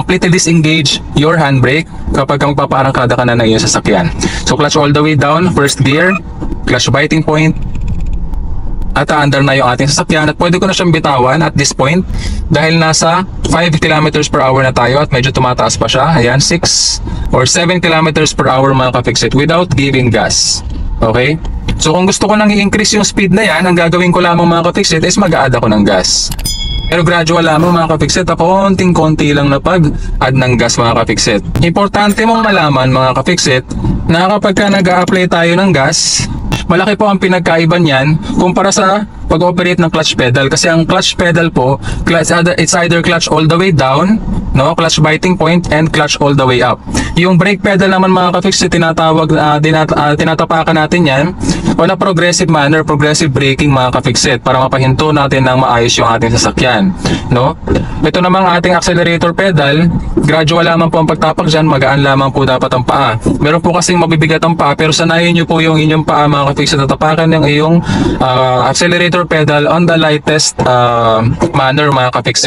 completely disengage your handbrake kapag magpapaarangkada ka na ng iyong sasakyan. So clutch all the way down, first gear, clutch biting point, at under na yung ating sasakyan at pwede ko na siyang bitawan at this point dahil nasa 5 kilometers per hour na tayo at medyo tumataas pa siya. Ayan, 6 or 7 kilometers per hour mga ka-fixit without giving gas. Okay? So kung gusto ko nang i-increase yung speed na yan, ang gagawin ko lamang mga ka-fixit is mag-a-add ako ng gas. Pero gradual lamang mga ka-fixit, konting-konti lang na pag-add ng gas mga ka-fixit. Importante mong malaman mga ka-fixit na kapag ka nag-a-apply tayo ng gas, malaki po ang pinagkaiba niyan kumpara sa pag-operate ng clutch pedal, kasi ang clutch pedal po, it's either clutch all the way down, no, clutch biting point, and clutch all the way up. Yung brake pedal naman mga ka-fixit, tinatapakan natin yan on a progressive manner, progressive braking mga ka-fixit, para mapahinto natin ng maayos yung ating sasakyan, no. Ito namang ating accelerator pedal, gradual lamang po ang pagtapak dyan, magaan lamang po dapat ang paa. Meron po kasing mabibigat ang paa, pero sanayin nyo po yung inyong paa mga ka-fixit, tatapakan ng iyong accelerator pedal on the lightest manner mga ka-fixit.